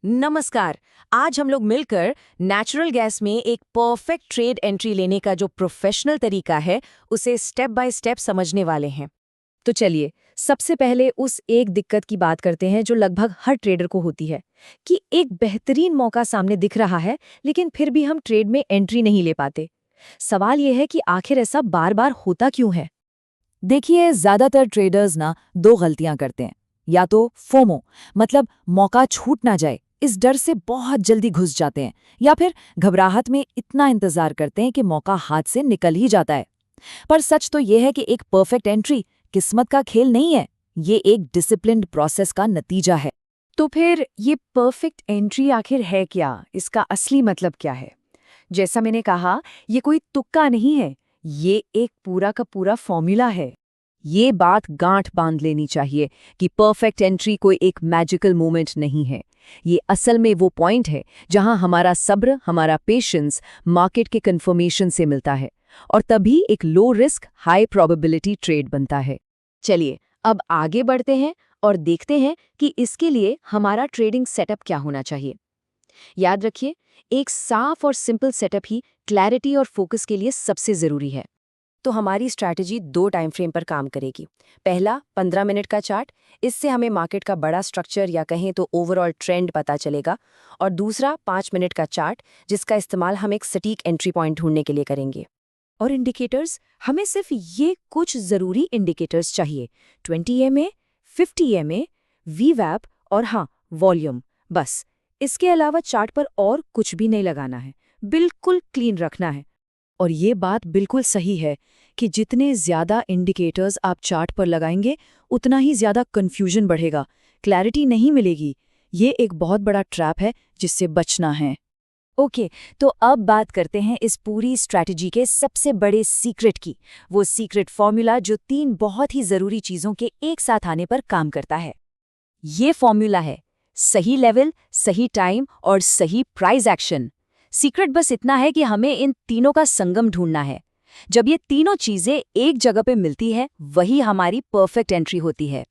नमस्कार। आज हम लोग मिलकर नेचुरल गैस में एक परफेक्ट ट्रेड एंट्री लेने का जो प्रोफेशनल तरीका है उसे स्टेप बाय स्टेप समझने वाले हैं। तो चलिए सबसे पहले उस एक दिक्कत की बात करते हैं जो लगभग हर ट्रेडर को होती है कि एक बेहतरीन मौका सामने दिख रहा है लेकिन फिर भी हम ट्रेड में एंट्री नहीं ले पाते। सवाल यह है कि आखिर ऐसा बार बार होता क्यों है। देखिए, ज्यादातर ट्रेडर्स ना दो गलतियां करते हैं। या तो फोमो मतलब मौका छूट ना जाए, इस डर से बहुत जल्दी घुस जाते हैं, या फिर घबराहट में इतना इंतजार करते हैं कि मौका हाथ से निकल ही जाता है। पर सच तो यह है कि एक परफेक्ट एंट्री किस्मत का खेल नहीं है, ये एक डिसिप्लिन्ड प्रोसेस का नतीजा है। तो फिर ये परफेक्ट एंट्री आखिर है क्या, इसका असली मतलब क्या है? जैसा मैंने कहा, ये कोई तुक्का नहीं है, ये एक पूरा का पूरा फॉर्मूला है। ये बात गांठ बांध लेनी चाहिए कि परफेक्ट एंट्री कोई एक मैजिकल मोमेंट नहीं है। ये असल में वो पॉइंट है जहां हमारा सब्र, हमारा पेशेंस मार्केट के कन्फर्मेशन से मिलता है, और तभी एक low risk high probability trade बनता है। चलिए अब आगे बढ़ते हैं और देखते हैं कि इसके लिए हमारा ट्रेडिंग सेटअप क्या होना चाहिए। याद रखिए, एक साफ और सिंपल सेटअप ही क्लैरिटी और फोकस के लिए सबसे ज़रूरी है। तो हमारी स्ट्रैटेजी दो टाइम फ्रेम पर काम करेगी। पहला 15 मिनट का चार्ट, इससे हमें मार्केट का बड़ा स्ट्रक्चर या कहें तो ओवरऑल ट्रेंड पता चलेगा। और दूसरा 5 मिनट का चार्ट, जिसका इस्तेमाल हम एक सटीक एंट्री पॉइंट ढूंढने के लिए करेंगे। और इंडिकेटर्स, हमें सिर्फ ये कुछ ज़रूरी इंडिकेटर्स चाहिए: 20 EMA, 50 EMA, VWAP और हाँ, वॉल्यूम। बस, इसके अलावा चार्ट पर और कुछ भी नहीं लगाना है, बिल्कुल क्लीन रखना है। और ये बात बिल्कुल सही है कि जितने ज्यादा इंडिकेटर्स आप चार्ट पर लगाएंगे, उतना ही ज्यादा कंफ्यूजन बढ़ेगा, क्लैरिटी नहीं मिलेगी। ये एक बहुत बड़ा ट्रैप है जिससे बचना है। ओके, तो अब बात करते हैं इस पूरी स्ट्रैटेजी के सबसे बड़े सीक्रेट की, वो सीक्रेट फॉर्मूला जो 3 बहुत ही ज़रूरी चीज़ों के एक साथ आने पर काम करता है। ये फॉर्मूला है सही लेवल, सही टाइम और सही प्राइस एक्शन। सीक्रेट बस इतना है कि हमें इन तीनों का संगम ढूंढना है। जब ये तीनों चीजें एक जगह पे मिलती है, वही हमारी परफेक्ट एंट्री होती है।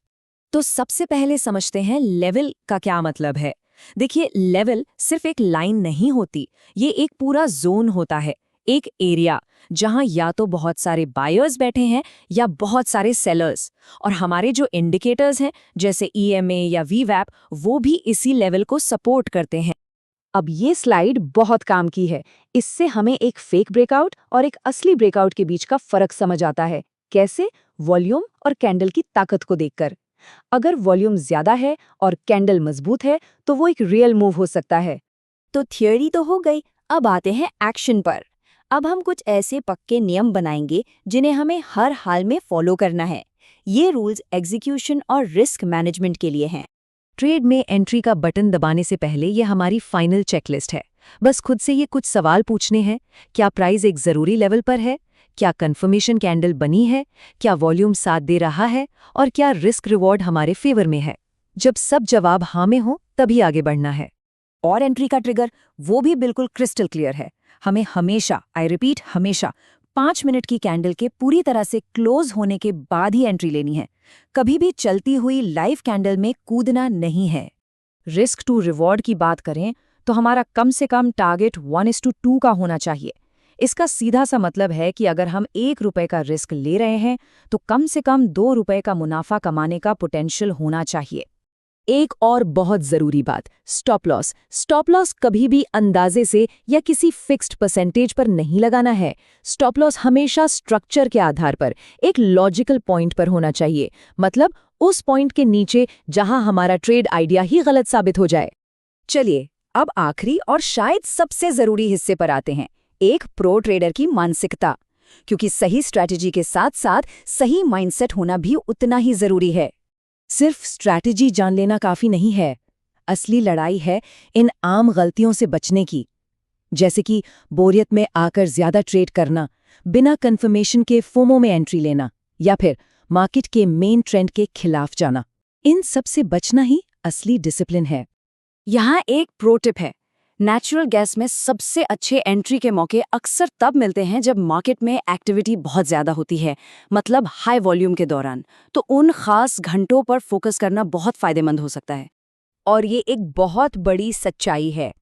तो सबसे पहले समझते हैं लेवल का क्या मतलब है। देखिए, लेवल सिर्फ एक लाइन नहीं होती, ये एक पूरा जोन होता है, एक एरिया जहां या तो बहुत सारे बायर्स बैठे हैं या बहुत सारे सेलर्स। और हमारे जो इंडिकेटर्स हैं जैसे EMA या VWAP, वो भी इसी लेवल को सपोर्ट करते हैं। अब ये स्लाइड बहुत काम की है। इससे हमें एक फेक ब्रेकआउट और एक असली ब्रेकआउट के बीच का फर्क समझ आता है। कैसे? वॉल्यूम और कैंडल की ताकत को देखकर। अगर वॉल्यूम ज्यादा है और कैंडल मजबूत है, तो वो एक रियल मूव हो सकता है। तो थियोरी तो हो गई, अब आते हैं एक्शन पर। अब हम कुछ ऐसे पक्के नियम बनाएंगे जिन्हें हमें हर हाल में फॉलो करना है। ये रूल्स एग्जीक्यूशन और रिस्क मैनेजमेंट के लिए हैं। ट्रेड में एंट्री का बटन दबाने से पहले ये हमारी फाइनल चेकलिस्ट है। बस खुद से ये कुछ सवाल पूछने हैं। क्या प्राइस एक जरूरी लेवल पर है? क्या कंफर्मेशन कैंडल बनी है? क्या वॉल्यूम साथ दे रहा है? और क्या रिस्क रिवॉर्ड हमारे फेवर में है? जब सब जवाब हाँ में हो, तभी आगे बढ़ना है। और एंट्री का ट्रिगर, वो भी बिल्कुल क्रिस्टल क्लियर है। हमें हमेशा, आई रिपीट हमेशा, 5 मिनट की कैंडल के पूरी तरह से क्लोज होने के बाद ही एंट्री लेनी है। कभी भी चलती हुई लाइव कैंडल में कूदना नहीं है। रिस्क टू रिवॉर्ड की बात करें तो हमारा कम से कम टारगेट 1:2 का होना चाहिए। इसका सीधा सा मतलब है कि अगर हम ₹1 का रिस्क ले रहे हैं तो कम से कम ₹2 का मुनाफा कमाने का पोटेंशियल होना चाहिए। एक और बहुत जरूरी बात, स्टॉप लॉस। स्टॉप लॉस कभी भी अंदाजे से या किसी फिक्स्ड परसेंटेज पर नहीं लगाना है। स्टॉप लॉस हमेशा स्ट्रक्चर के आधार पर एक लॉजिकल पॉइंट पर होना चाहिए, मतलब उस पॉइंट के नीचे जहां हमारा ट्रेड आइडिया ही गलत साबित हो जाए। चलिए अब आखिरी और शायद सबसे जरूरी हिस्से पर आते हैं, एक प्रो ट्रेडर की मानसिकता। क्योंकि सही स्ट्रैटेजी के साथ साथ सही माइंडसेट होना भी उतना ही जरूरी है। सिर्फ स्ट्रैटेजी जान लेना काफी नहीं है। असली लड़ाई है इन आम गलतियों से बचने की, जैसे कि बोरियत में आकर ज्यादा ट्रेड करना, बिना कंफर्मेशन के फोमो में एंट्री लेना, या फिर मार्केट के मेन ट्रेंड के खिलाफ जाना। इन सब से बचना ही असली डिसिप्लिन है। यहाँ एक प्रो टिप है, नेचुरल गैस में सबसे अच्छे एंट्री के मौके अक्सर तब मिलते हैं जब मार्केट में एक्टिविटी बहुत ज़्यादा होती है, मतलब हाई वॉल्यूम के दौरान। तो उन खास घंटों पर फोकस करना बहुत फायदेमंद हो सकता है। और ये एक बहुत बड़ी सच्चाई है।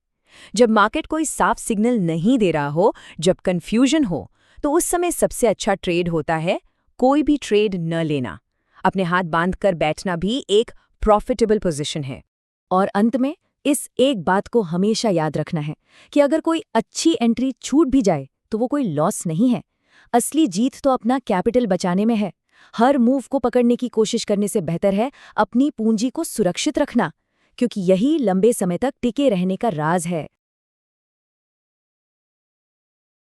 जब मार्केट कोई साफ सिग्नल नहीं दे रहा हो, जब कंफ्यूजन हो, तो उस समय सबसे अच्छा ट्रेड होता है कोई भी ट्रेड न लेना। अपने हाथ बांधकर बैठना भी एक प्रॉफिटेबल पोजीशन है। और अंत में इस एक बात को हमेशा याद रखना है कि अगर कोई अच्छी एंट्री छूट भी जाए तो वो कोई लॉस नहीं है। असली जीत तो अपना कैपिटल बचाने में है। हर मूव को पकड़ने की कोशिश करने से बेहतर है अपनी पूंजी को सुरक्षित रखना, क्योंकि यही लंबे समय तक टिके रहने का राज है।